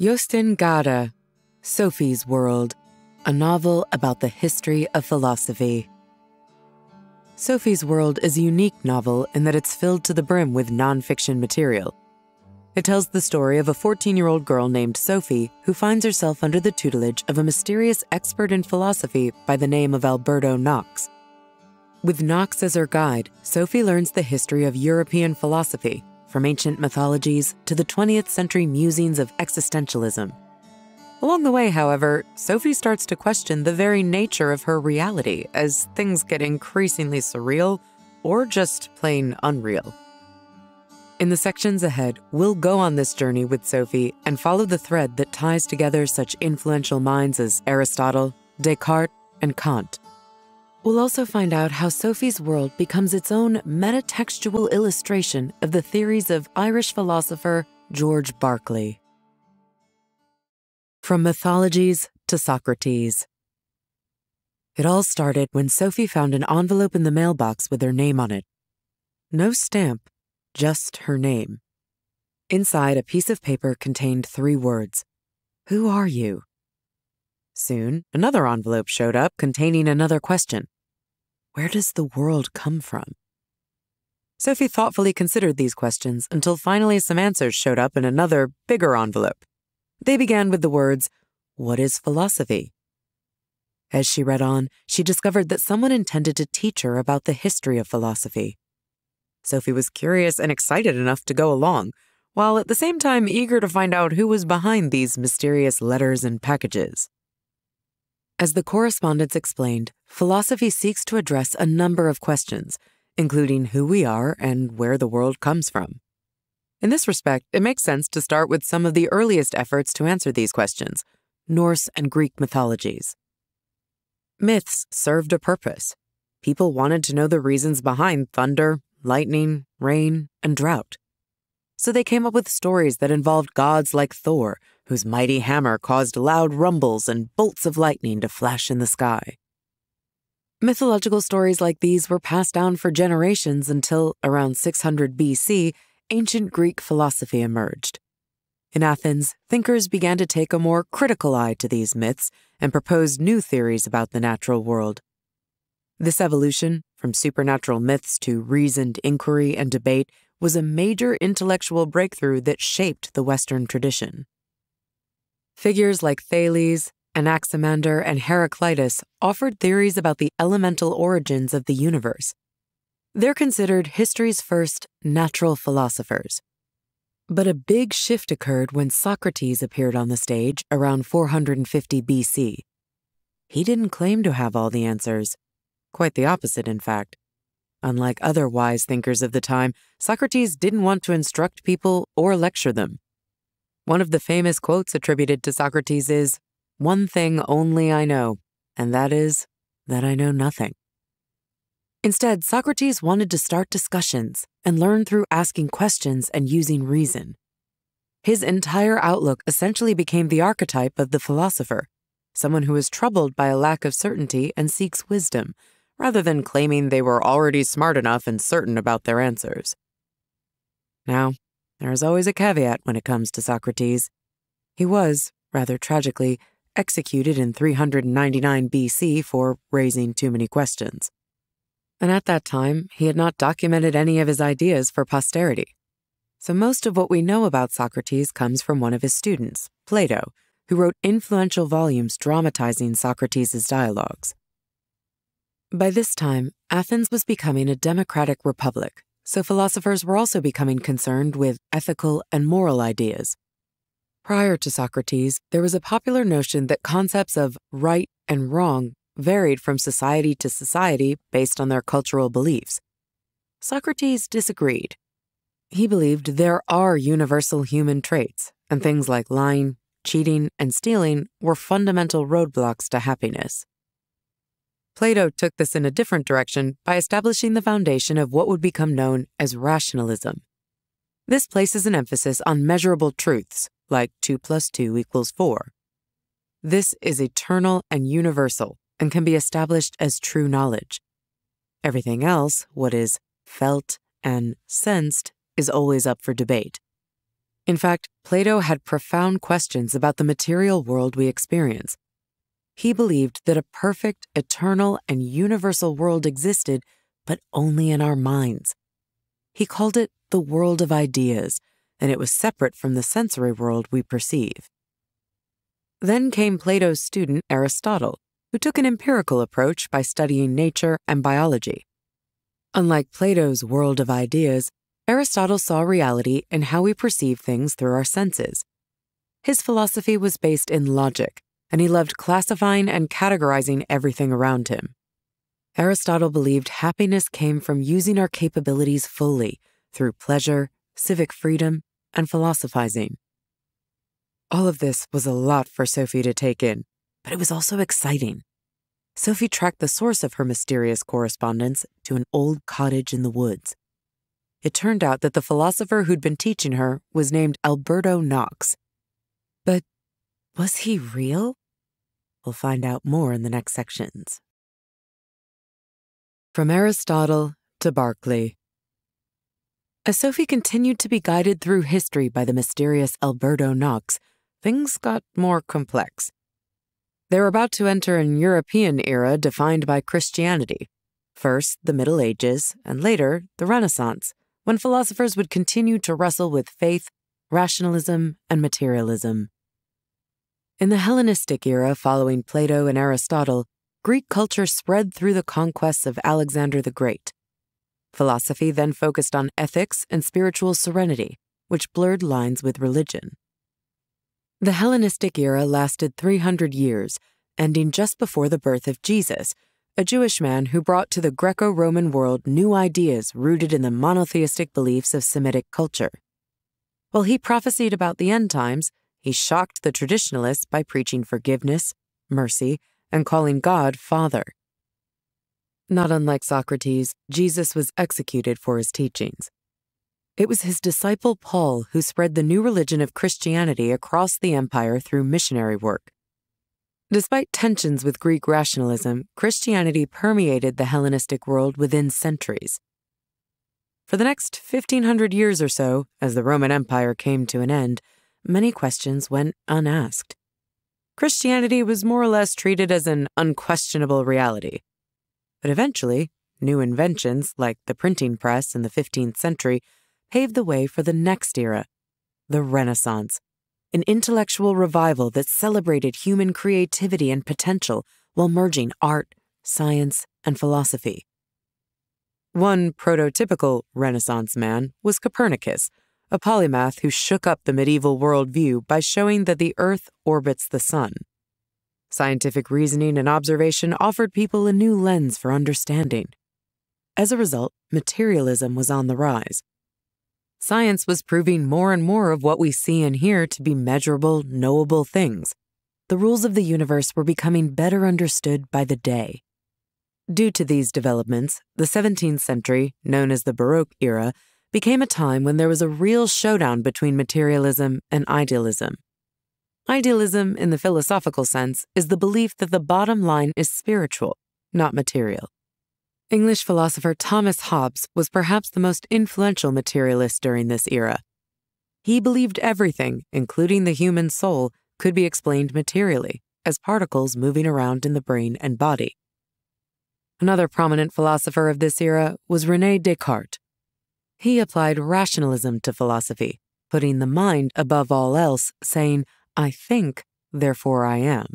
Jostein Gaarder, Sophie's World, a novel about the history of philosophy. Sophie's World is a unique novel in that it's filled to the brim with nonfiction material. It tells the story of a 14-year-old girl named Sophie who finds herself under the tutelage of a mysterious expert in philosophy by the name of Alberto Knox. With Knox as her guide, Sophie learns the history of European philosophy, from ancient mythologies to the 20th century musings of existentialism. Along the way, however, Sophie starts to question the very nature of her reality as things get increasingly surreal or just plain unreal. In the sections ahead, we'll go on this journey with Sophie and follow the thread that ties together such influential minds as Aristotle, Descartes, and Kant. We'll also find out how Sophie's World becomes its own metatextual illustration of the theories of Irish philosopher George Berkeley. From mythologies to Socrates. It all started when Sophie found an envelope in the mailbox with her name on it. No stamp, just her name. Inside, a piece of paper contained 3 words. Who are you? Soon, another envelope showed up containing another question. Where does the world come from? Sophie thoughtfully considered these questions until finally some answers showed up in another, bigger envelope. They began with the words, "What is philosophy?" As she read on, she discovered that someone intended to teach her about the history of philosophy. Sophie was curious and excited enough to go along, while at the same time eager to find out who was behind these mysterious letters and packages. As the correspondence explained, philosophy seeks to address a number of questions, including who we are and where the world comes from. In this respect, it makes sense to start with some of the earliest efforts to answer these questions, Norse and Greek mythologies. Myths served a purpose. People wanted to know the reasons behind thunder, lightning, rain, and drought. So they came up with stories that involved gods like Thor, whose mighty hammer caused loud rumbles and bolts of lightning to flash in the sky. Mythological stories like these were passed down for generations until, around 600 BC, ancient Greek philosophy emerged. In Athens, thinkers began to take a more critical eye to these myths and proposed new theories about the natural world. This evolution, from supernatural myths to reasoned inquiry and debate, was a major intellectual breakthrough that shaped the Western tradition. Figures like Thales, Anaximander, and Heraclitus offered theories about the elemental origins of the universe. They're considered history's first natural philosophers. But a big shift occurred when Socrates appeared on the stage around 450 BC. He didn't claim to have all the answers. Quite the opposite, in fact. Unlike other wise thinkers of the time, Socrates didn't want to instruct people or lecture them. One of the famous quotes attributed to Socrates is, "One thing only I know, and that is that I know nothing." Instead, Socrates wanted to start discussions and learn through asking questions and using reason. His entire outlook essentially became the archetype of the philosopher, someone who is troubled by a lack of certainty and seeks wisdom, rather than claiming they were already smart enough and certain about their answers. Now, there is always a caveat when it comes to Socrates. He was, rather tragically, executed in 399 BC for raising too many questions. And at that time, he had not documented any of his ideas for posterity. So most of what we know about Socrates comes from one of his students, Plato, who wrote influential volumes dramatizing Socrates' dialogues. By this time, Athens was becoming a democratic republic, so philosophers were also becoming concerned with ethical and moral ideas. Prior to Socrates, there was a popular notion that concepts of right and wrong varied from society to society based on their cultural beliefs. Socrates disagreed. He believed there are universal human traits, and things like lying, cheating, and stealing were fundamental roadblocks to happiness. Plato took this in a different direction by establishing the foundation of what would become known as rationalism. This places an emphasis on measurable truths, like 2 + 2 = 4. This is eternal and universal and can be established as true knowledge. Everything else, what is felt and sensed, is always up for debate. In fact, Plato had profound questions about the material world we experience. He believed that a perfect, eternal, and universal world existed, but only in our minds. He called it the world of ideas, and it was separate from the sensory world we perceive. Then came Plato's student Aristotle, who took an empirical approach by studying nature and biology. Unlike Plato's world of ideas, Aristotle saw reality in how we perceive things through our senses. His philosophy was based in logic, and he loved classifying and categorizing everything around him. Aristotle believed happiness came from using our capabilities fully through pleasure, civic freedom, and philosophizing. All of this was a lot for Sophie to take in, but it was also exciting. Sophie tracked the source of her mysterious correspondence to an old cottage in the woods. It turned out that the philosopher who'd been teaching her was named Alberto Knox. But was he real? We'll find out more in the next sections. From Aristotle to Berkeley. As Sophie continued to be guided through history by the mysterious Alberto Knox, things got more complex. They were about to enter an European era defined by Christianity. First, the Middle Ages, and later, the Renaissance, when philosophers would continue to wrestle with faith, rationalism, and materialism. In the Hellenistic era following Plato and Aristotle, Greek culture spread through the conquests of Alexander the Great. Philosophy then focused on ethics and spiritual serenity, which blurred lines with religion. The Hellenistic era lasted 300 years, ending just before the birth of Jesus, a Jewish man who brought to the Greco-Roman world new ideas rooted in the monotheistic beliefs of Semitic culture. While he prophesied about the end times, he shocked the traditionalists by preaching forgiveness, mercy, and calling God Father. Not unlike Socrates, Jesus was executed for his teachings. It was his disciple Paul who spread the new religion of Christianity across the empire through missionary work. Despite tensions with Greek rationalism, Christianity permeated the Hellenistic world within centuries. For the next 1,500 years or so, as the Roman Empire came to an end, many questions went unasked. Christianity was more or less treated as an unquestionable reality. But eventually, new inventions like the printing press in the 15th century paved the way for the next era, the Renaissance, an intellectual revival that celebrated human creativity and potential while merging art, science, and philosophy. One prototypical Renaissance man was Copernicus, a polymath who shook up the medieval worldview by showing that the Earth orbits the sun. Scientific reasoning and observation offered people a new lens for understanding. As a result, materialism was on the rise. Science was proving more and more of what we see and hear to be measurable, knowable things. The rules of the universe were becoming better understood by the day. Due to these developments, the 17th century, known as the Baroque era, became a time when there was a real showdown between materialism and idealism. Idealism, in the philosophical sense, is the belief that the bottom line is spiritual, not material. English philosopher Thomas Hobbes was perhaps the most influential materialist during this era. He believed everything, including the human soul, could be explained materially, as particles moving around in the brain and body. Another prominent philosopher of this era was René Descartes. He applied rationalism to philosophy, putting the mind above all else, saying, "I think, therefore I am."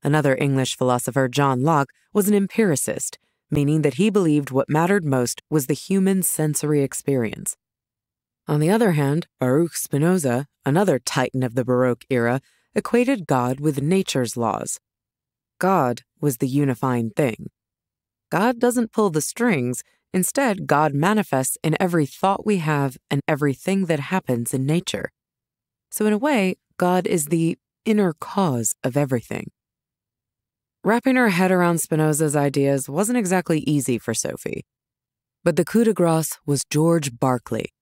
Another English philosopher, John Locke, was an empiricist, meaning that he believed what mattered most was the human sensory experience. On the other hand, Baruch Spinoza, another titan of the Baroque era, equated God with nature's laws. God was the unifying thing. God doesn't pull the strings. Instead, God manifests in every thought we have and everything that happens in nature. So in a way, God is the inner cause of everything. Wrapping her head around Spinoza's ideas wasn't exactly easy for Sophie. But the coup de grace was George Berkeley.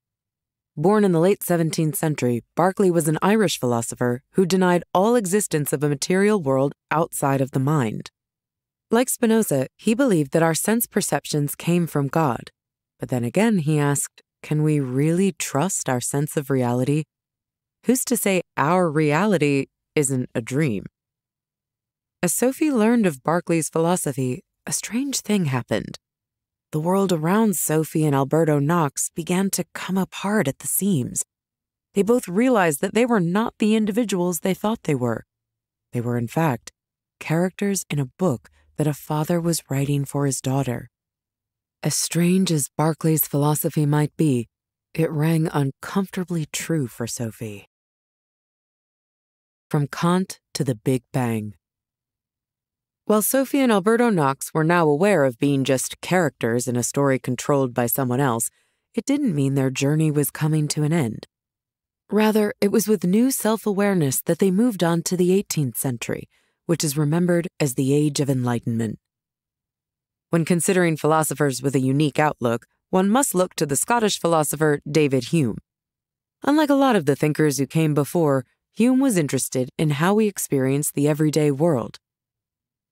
Born in the late 17th century, Berkeley was an Irish philosopher who denied all existence of a material world outside of the mind. Like Spinoza, he believed that our sense perceptions came from God. But then again, he asked, can we really trust our sense of reality? Who's to say our reality isn't a dream? As Sophie learned of Berkeley's philosophy, a strange thing happened. The world around Sophie and Alberto Knox began to come apart at the seams. They both realized that they were not the individuals they thought they were. They were, in fact, characters in a book that a father was writing for his daughter. As strange as Berkeley's philosophy might be, it rang uncomfortably true for Sophie. From Kant to the Big Bang. While Sophie and Alberto Knox were now aware of being just characters in a story controlled by someone else, it didn't mean their journey was coming to an end. Rather, it was with new self-awareness that they moved on to the 18th century, which is remembered as the Age of Enlightenment. When considering philosophers with a unique outlook, one must look to the Scottish philosopher David Hume. Unlike a lot of the thinkers who came before, Hume was interested in how we experience the everyday world.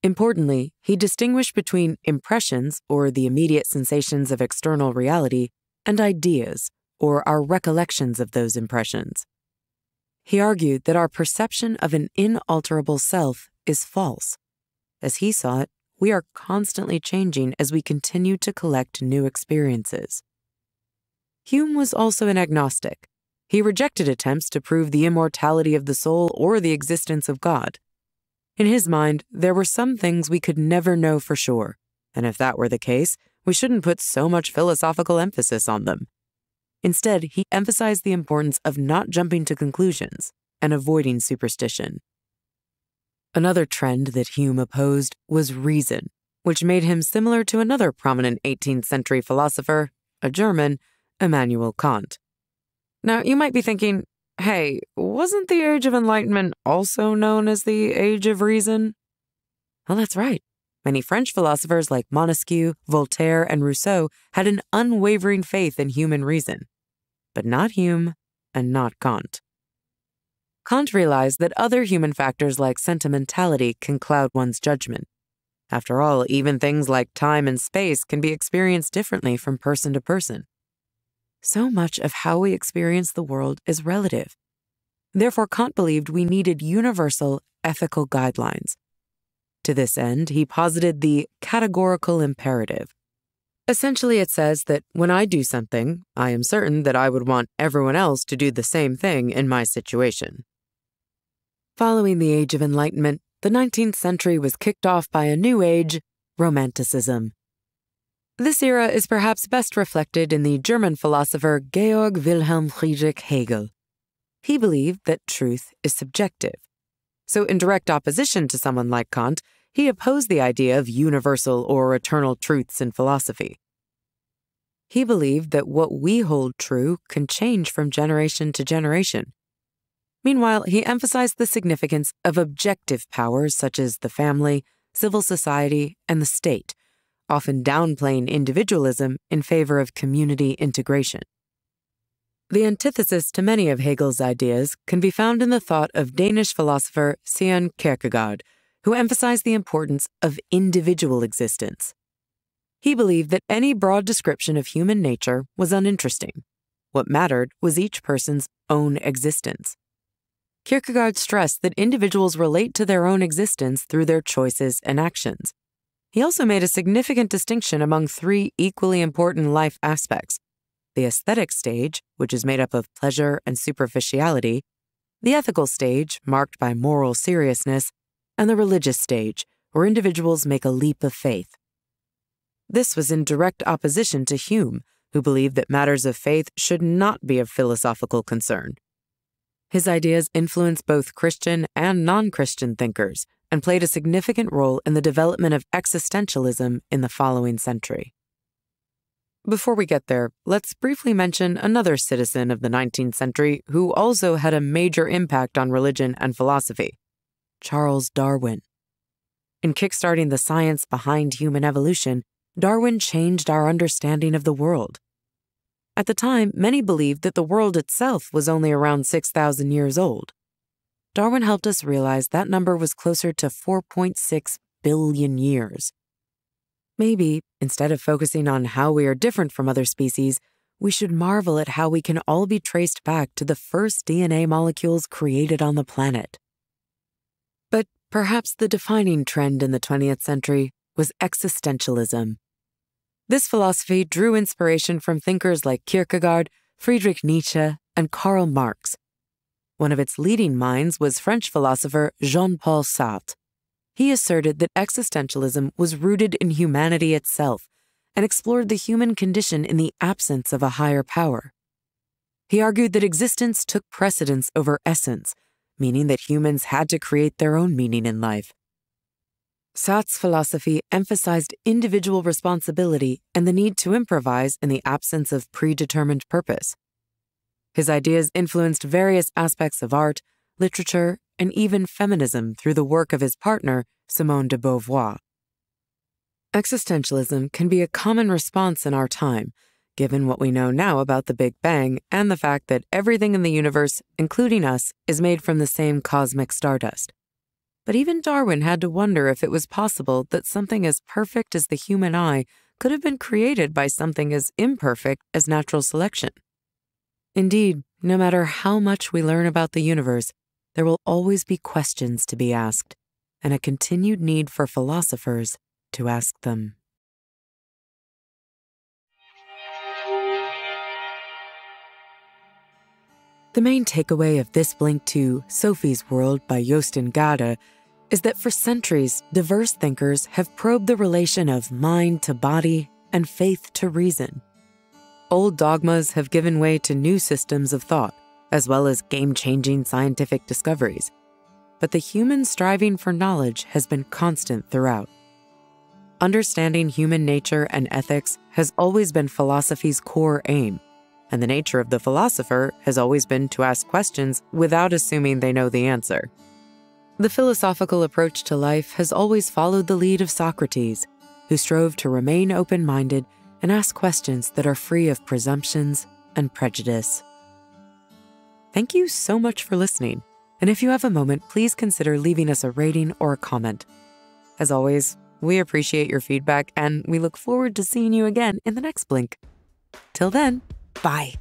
Importantly, he distinguished between impressions, or the immediate sensations of external reality, and ideas, or our recollections of those impressions. He argued that our perception of an inalterable self is false. As he saw it, we are constantly changing as we continue to collect new experiences. Hume was also an agnostic. He rejected attempts to prove the immortality of the soul or the existence of God. In his mind, there were some things we could never know for sure, and if that were the case, we shouldn't put so much philosophical emphasis on them. Instead, he emphasized the importance of not jumping to conclusions and avoiding superstition. Another trend that Hume opposed was reason, which made him similar to another prominent 18th century philosopher, a German, Immanuel Kant. Now, you might be thinking, hey, wasn't the Age of Enlightenment also known as the Age of Reason? Well, that's right. Many French philosophers like Montesquieu, Voltaire, and Rousseau had an unwavering faith in human reason. But not Hume, and not Kant. Kant realized that other human factors like sentimentality can cloud one's judgment. After all, even things like time and space can be experienced differently from person to person. So much of how we experience the world is relative. Therefore, Kant believed we needed universal ethical guidelines. To this end, he posited the categorical imperative. Essentially, it says that when I do something, I am certain that I would want everyone else to do the same thing in my situation. Following the Age of Enlightenment, the 19th century was kicked off by a new age, Romanticism. This era is perhaps best reflected in the German philosopher Georg Wilhelm Friedrich Hegel. He believed that truth is subjective. So in direct opposition to someone like Kant, he opposed the idea of universal or eternal truths in philosophy. He believed that what we hold true can change from generation to generation. Meanwhile, he emphasized the significance of objective powers such as the family, civil society, and the state, often downplaying individualism in favor of community integration. The antithesis to many of Hegel's ideas can be found in the thought of Danish philosopher Søren Kierkegaard, who emphasized the importance of individual existence. He believed that any broad description of human nature was uninteresting. What mattered was each person's own existence. Kierkegaard stressed that individuals relate to their own existence through their choices and actions. He also made a significant distinction among three equally important life aspects: the aesthetic stage, which is made up of pleasure and superficiality, the ethical stage, marked by moral seriousness, and the religious stage, where individuals make a leap of faith. This was in direct opposition to Hume, who believed that matters of faith should not be of philosophical concern. His ideas influenced both Christian and non-Christian thinkers and played a significant role in the development of existentialism in the following century. Before we get there, let's briefly mention another citizen of the 19th century who also had a major impact on religion and philosophy: Charles Darwin. In kickstarting the science behind human evolution, Darwin changed our understanding of the world. At the time, many believed that the world itself was only around 6,000 years old. Darwin helped us realize that number was closer to 4.6 billion years. Maybe, instead of focusing on how we are different from other species, we should marvel at how we can all be traced back to the first DNA molecules created on the planet. But perhaps the defining trend in the 20th century was existentialism. This philosophy drew inspiration from thinkers like Kierkegaard, Friedrich Nietzsche, and Karl Marx. One of its leading minds was French philosopher Jean-Paul Sartre. He asserted that existentialism was rooted in humanity itself and explored the human condition in the absence of a higher power. He argued that existence took precedence over essence, meaning that humans had to create their own meaning in life. Sartre's philosophy emphasized individual responsibility and the need to improvise in the absence of predetermined purpose. His ideas influenced various aspects of art, literature, and even feminism through the work of his partner, Simone de Beauvoir. Existentialism can be a common response in our time, given what we know now about the Big Bang and the fact that everything in the universe, including us, is made from the same cosmic stardust. But even Darwin had to wonder if it was possible that something as perfect as the human eye could have been created by something as imperfect as natural selection. Indeed, no matter how much we learn about the universe, there will always be questions to be asked, and a continued need for philosophers to ask them. The main takeaway of this link to Sophie's World by Jostein Gaarder is that for centuries, diverse thinkers have probed the relation of mind to body and faith to reason. Old dogmas have given way to new systems of thought, as well as game-changing scientific discoveries. But the human striving for knowledge has been constant throughout. Understanding human nature and ethics has always been philosophy's core aim, and the nature of the philosopher has always been to ask questions without assuming they know the answer. The philosophical approach to life has always followed the lead of Socrates, who strove to remain open-minded and ask questions that are free of presumptions and prejudice. Thank you so much for listening, and if you have a moment, please consider leaving us a rating or a comment. As always, we appreciate your feedback, and we look forward to seeing you again in the next Blink. Till then, bye.